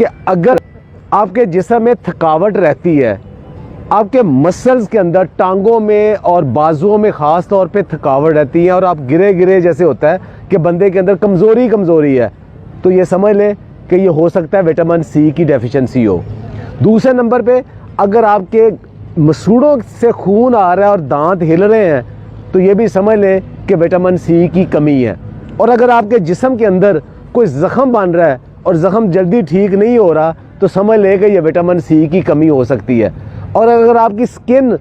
कि अगर आपके जिस्म में थकावट रहती है, आपके मसल्स के अंदर टांगों में और बाजुओं में ख़ास तौर पे थकावट रहती है और आप गिरे गिरे जैसे होता है कि बंदे के अंदर कमज़ोरी है, तो ये समझ लें कि ये हो सकता है विटामिन सी की डेफिशिएंसी हो। दूसरे नंबर पे अगर आपके मसूड़ों से खून आ रहा है और दांत हिल रहे हैं, तो ये भी समझ लें कि विटामिन सी की कमी है। और अगर आपके जिस्म के अंदर कोई ज़ख़म बन रहा है और ज़ख़म जल्दी ठीक नहीं हो रहा, तो समझ लें कि ये विटामिन सी की कमी हो सकती है। और अगर आपकी स्किन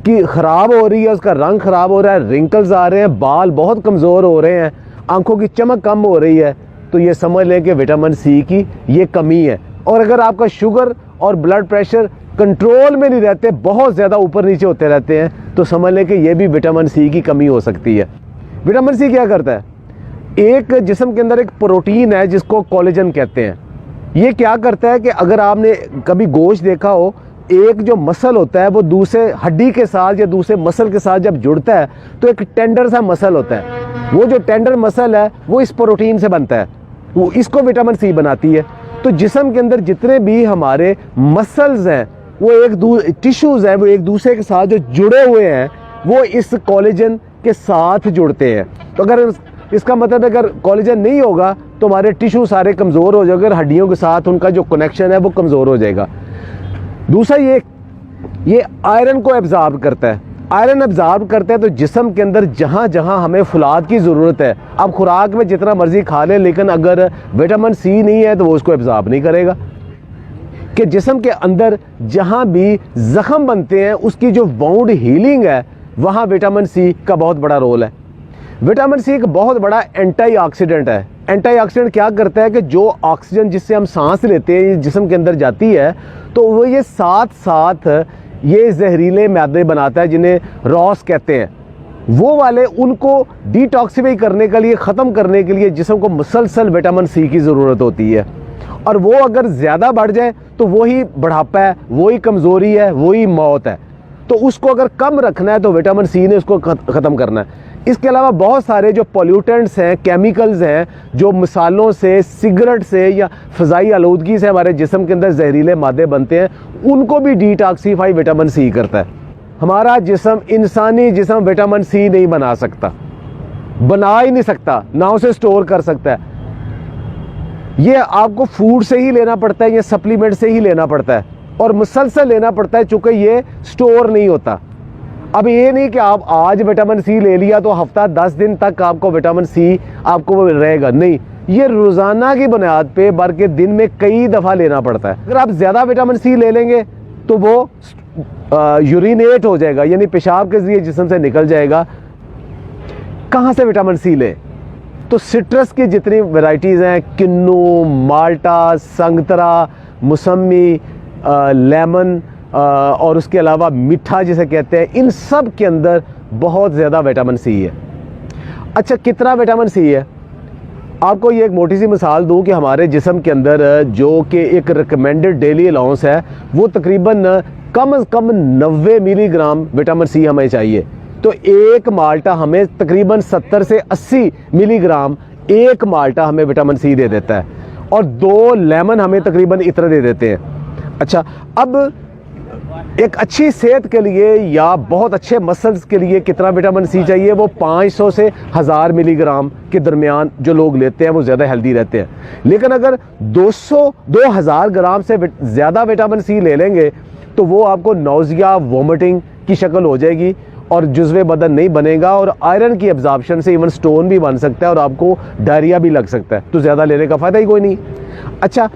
की ख़राब हो रही है, उसका रंग ख़राब हो रहा है, रिंकल्स आ रहे हैं, बाल बहुत कमज़ोर हो रहे हैं, आंखों की चमक कम हो रही है, तो ये समझ लें कि विटामिन सी की ये कमी है। और अगर आपका शुगर और ब्लड प्रेशर कंट्रोल में नहीं रहते, बहुत ज़्यादा ऊपर नीचे होते रहते हैं, तो समझ लें कि ये भी विटामिन सी की कमी हो सकती है। विटामिन सी क्या करता है? एक जिस्म के अंदर एक प्रोटीन है जिसको कोलेजन कहते हैं। ये क्या करता है कि अगर आपने कभी गोश्त देखा हो, एक जो मसल होता है वो दूसरे हड्डी के साथ या दूसरे मसल के साथ जब जुड़ता है तो एक टेंडर सा मसल होता है। वो जो टेंडर मसल है वो इस प्रोटीन से बनता है, वो इसको विटामिन सी बनाती है। तो जिस्म के अंदर जितने भी हमारे मसल्स हैं, वो टिश्यूज़ हैं, वो एक दूसरे के साथ जो जुड़े हुए हैं, वो इस कोलेजन के साथ जुड़ते हैं। तो अगर इसका मतलब अगर कोलेजन नहीं होगा तो हमारे टिश्यू सारे कमज़ोर हो जाएंगे, हड्डियों के साथ उनका जो कनेक्शन है वो कमज़ोर हो जाएगा। दूसरा ये आयरन को एब्जॉर्ब करता है। आयरन एब्जॉर्ब करता है तो जिस्म के अंदर जहाँ जहाँ हमें फुलाद की ज़रूरत है, आप खुराक में जितना मर्जी खा लें, लेकिन अगर विटामिन सी नहीं है तो वो उसको एब्जॉर्ब नहीं करेगा। कि जिस्म के अंदर जहाँ भी ज़ख़म बनते हैं उसकी जो वाउंड हीलिंग है, वहाँ विटामिन सी का बहुत बड़ा रोल है। विटामिन सी एक बहुत बड़ा एंटीऑक्सीडेंट है। एंटीऑक्सीडेंट क्या करता है कि जो ऑक्सीजन जिससे हम सांस लेते हैं जिस्म के अंदर जाती है, तो वो ये साथ साथ ये जहरीले मैदे बनाता है जिन्हें रॉस कहते हैं। वो वाले उनको डिटॉक्सिफाई करने के लिए, ख़त्म करने के लिए जिस्म को मुसलसल विटामिन सी की ज़रूरत होती है। और वो अगर ज़्यादा बढ़ जाए तो वही बुढ़ापा है, वही कमज़ोरी है, वही मौत है। तो उसको अगर कम रखना है तो विटामिन सी ने उसको ख़त्म करना है। इसके अलावा बहुत सारे जो पोल्यूटेंट्स हैं, केमिकल्स हैं, जो मिसालों से, सिगरेट से या फ़िज़ाई आलूदगी से हमारे जिस्म के अंदर जहरीले मादे बनते हैं, उनको भी डिटॉक्सिफाई विटामिन सी करता है। हमारा जिस्म, इंसानी जिस्म विटामिन सी नहीं बना सकता, बना ही नहीं सकता, ना उसे स्टोर कर सकता है। ये आपको फूड से ही लेना पड़ता है, ये सप्लीमेंट से ही लेना पड़ता है और मुसलसल लेना पड़ता है, चूँकि ये स्टोर नहीं होता। अब ये नहीं कि आप आज विटामिन सी ले लिया तो हफ्ता 10 दिन तक आपको विटामिन सी आपको रहेगा, नहीं, ये रोज़ाना की बुनियाद पे बल्कि दिन में कई दफ़ा लेना पड़ता है। अगर आप ज़्यादा विटामिन सी ले लेंगे तो वो यूरिनेट हो जाएगा, यानी पेशाब के ज़रिए जिस्म से निकल जाएगा। कहाँ से विटामिन सी लें? तो सिट्रस की जितनी वैरायटीज़ हैं, किन्नू, माल्टा, संगतरा, मौसमी, लेमन और उसके अलावा मीठा जिसे कहते हैं, इन सब के अंदर बहुत ज़्यादा विटामिन सी है। अच्छा, कितना विटामिन सी है? आपको ये एक मोटी सी मिसाल दूं कि हमारे जिस्म के अंदर जो कि एक रिकमेंडेड डेली अलाउंस है, वो तकरीबन कम से कम 90 मिलीग्राम विटामिन सी हमें चाहिए। तो एक माल्टा हमें तकरीबन 70 से 80 मिलीग्राम एक माल्टा हमें विटामिन सी दे देता है, और 2 लेमन हमें तकरीबन इतना दे देते हैं। अच्छा, अब एक अच्छी सेहत के लिए या बहुत अच्छे मसल्स के लिए कितना विटामिन सी चाहिए? वो 500 से 1000 मिलीग्राम के दरमियान जो लोग लेते हैं वो ज़्यादा हेल्दी रहते हैं। लेकिन अगर 2000 ग्राम से ज़्यादा विटामिन सी ले लेंगे तो वो आपको नौजिया, वोमिटिंग की शक्ल हो जाएगी और जुज़्वे बदन नहीं बनेगा, और आयरन की एब्जॉर्प्शन से इवन स्टोन भी बन सकता है और आपको डायरिया भी लग सकता है। तो ज़्यादा लेने का फ़ायदा ही कोई नहीं। अच्छा,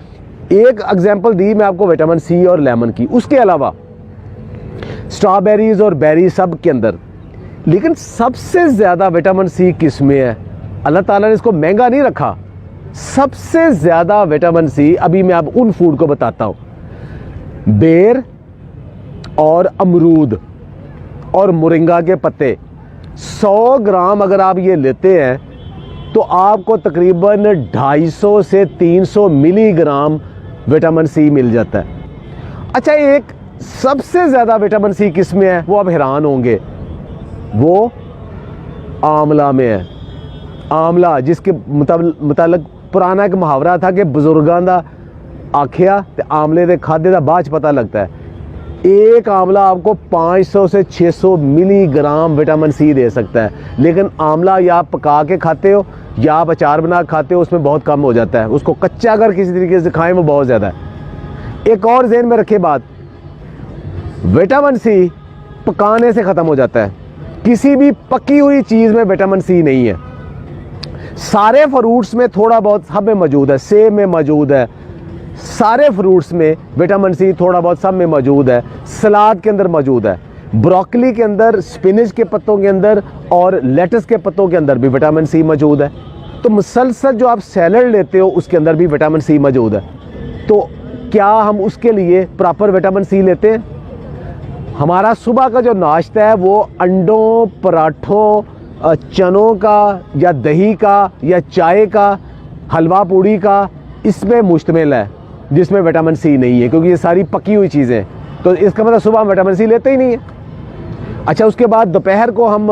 एक एग्जाम्पल दी मैं आपको विटामिन सी और लेमन की। उसके अलावा स्ट्रॉबेरीज और बेरी सब के अंदर, लेकिन सबसे ज़्यादा विटामिन सी किस में है? अल्लाह ताला ने इसको महंगा नहीं रखा। सबसे ज़्यादा विटामिन सी, अभी मैं आप उन फूड को बताता हूँ, बेर और अमरूद और मोरिंगा के पत्ते। 100 ग्राम अगर आप ये लेते हैं तो आपको तकरीबन 250 से 300 मिलीग्राम विटामिन सी मिल जाता है। अच्छा, एक सबसे ज़्यादा विटामिन सी किस में है? वो आप हैरान होंगे, वो आंवला में है। आंवला, जिसके मुताबिक पुराना एक मुहावरा था कि बुजुर्गां दा आखिया ते आमले दे खादे दा बाद च पता लगता है। एक आंवला आपको 500 से 600 मिलीग्राम विटामिन सी दे सकता है, लेकिन आंवला या आप पका के खाते हो या आप अचार बना के खाते हो, उसमें बहुत कम हो जाता है। उसको कच्चा अगर किसी तरीके से खाएं वो बहुत ज़्यादा है। एक और ज़हन में रखे बात, विटामिन सी पकाने से ख़त्म हो जाता है। किसी भी पकी हुई चीज़ में विटामिन सी नहीं है। सारे फ्रूट्स में थोड़ा बहुत सब में मौजूद है, सेब में मौजूद है, सारे फ्रूट्स में विटामिन सी थोड़ा बहुत सब में मौजूद है। सलाद के अंदर मौजूद है, ब्रोकली के अंदर, स्पिनच के पत्तों के अंदर और लेटस के पत्तों के अंदर भी विटामिन सी मौजूद है। तो मुसलसल जो आप सैलड लेते हो उसके अंदर भी विटामिन सी मौजूद है। तो क्या हम उसके लिए प्रॉपर विटामिन सी लेते हैं? हमारा सुबह का जो नाश्ता है वो अंडों, पराठों, चनों का या दही का या चाय का, हलवा पूड़ी का, इसमें मुश्तमिल है, जिसमें विटामिन सी नहीं है, क्योंकि ये सारी पकी हुई चीज़ें। तो इसका मतलब सुबह हम विटामिन सी लेते ही नहीं है। अच्छा, उसके बाद दोपहर को हम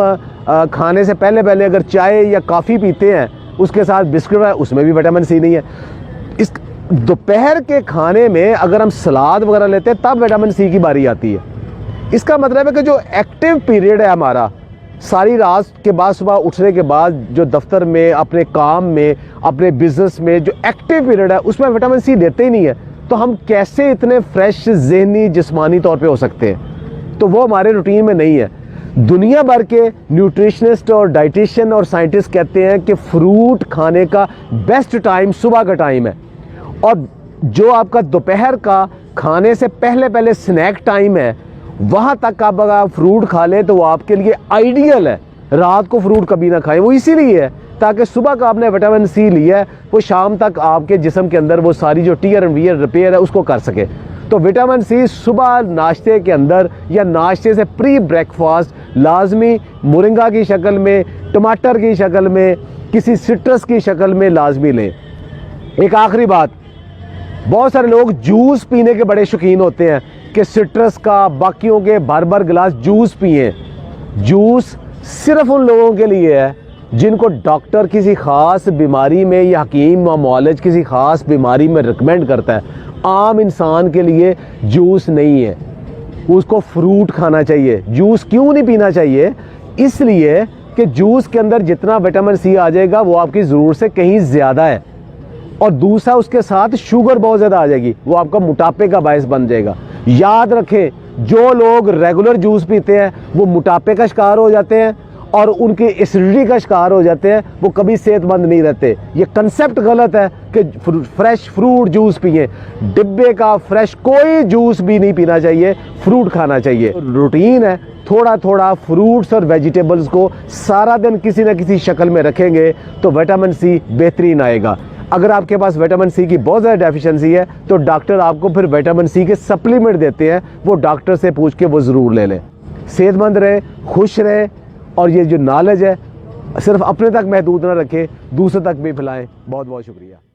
खाने से पहले अगर चाय या कॉफ़ी पीते हैं, उसके साथ बिस्किट है, उसमें भी विटामिन सी नहीं है। इस दोपहर के खाने में अगर हम सलाद वगैरह लेते हैं तब विटामिन सी की बारी आती है। इसका मतलब है कि जो एक्टिव पीरियड है हमारा, सारी रात के बाद सुबह उठने के बाद जो दफ्तर में, अपने काम में, अपने बिजनेस में जो एक्टिव पीरियड है, उसमें विटामिन सी लेते ही नहीं है। तो हम कैसे इतने फ्रेश ज़हनी जिस्मानी तौर पे हो सकते हैं? तो वो हमारे रूटीन में नहीं है। दुनिया भर के न्यूट्रिशनिस्ट और डाइटिशियन और साइंटिस्ट कहते हैं कि फ्रूट खाने का बेस्ट टाइम सुबह का टाइम है, और जो आपका दोपहर का खाने से पहले स्नैक टाइम है, वहाँ तक आप अगर फ्रूट खा लें तो वो आपके लिए आइडियल है। रात को फ्रूट कभी ना खाएं, वो इसीलिए है ताकि सुबह का आपने विटामिन सी लिया है वो शाम तक आपके जिस्म के अंदर वो सारी जो टीयर एंड वियर रिपेयर है उसको कर सके। तो विटामिन सी सुबह नाश्ते के अंदर या नाश्ते से प्री ब्रेकफास्ट लाजमी मोरिंगा की शक्ल में, टमाटर की शक्ल में, किसी सिट्रस की शक्ल में लाजमी लें। एक आखिरी बात, बहुत सारे लोग जूस पीने के बड़े शौकीन होते हैं कि सिट्रस का, बाकियों के भर गिलास जूस पिए। जूस सिर्फ उन लोगों के लिए है जिनको डॉक्टर किसी ख़ास बीमारी में या हकीम या मुआलिज किसी ख़ास बीमारी में रिकमेंड करता है। आम इंसान के लिए जूस नहीं है, उसको फ्रूट खाना चाहिए। जूस क्यों नहीं पीना चाहिए? इसलिए कि जूस के अंदर जितना विटामिन सी आ जाएगा वो आपकी ज़रूरत से कहीं ज़्यादा है, और दूसरा उसके साथ शुगर बहुत ज़्यादा आ जाएगी, वो आपका मोटापे का बायस बन जाएगा। याद रखें, जो लोग रेगुलर जूस पीते हैं वो मोटापे का शिकार हो जाते हैं और उनकी एसिडिटी का शिकार हो जाते हैं, वो कभी सेहतमंद नहीं रहते। ये कंसेप्ट गलत है कि फ्रेश फ्रूट जूस पिए। डिब्बे का फ्रेश कोई जूस भी नहीं पीना चाहिए, फ्रूट खाना चाहिए। रूटीन है, थोड़ा थोड़ा फ्रूट्स और वेजिटेबल्स को सारा दिन किसी न किसी शक्ल में रखेंगे तो विटामिन सी बेहतरीन आएगा। अगर आपके पास विटामिन सी की बहुत ज़्यादा डेफिशिएंसी है तो डॉक्टर आपको फिर विटामिन सी के सप्लीमेंट देते हैं, वो डॉक्टर से पूछ के वो ज़रूर ले लें। सेहतमंद रहे, खुश रहे, और ये जो नॉलेज है सिर्फ अपने तक महदूद ना रखें, दूसरे तक भी फैलाएं। बहुत बहुत शुक्रिया।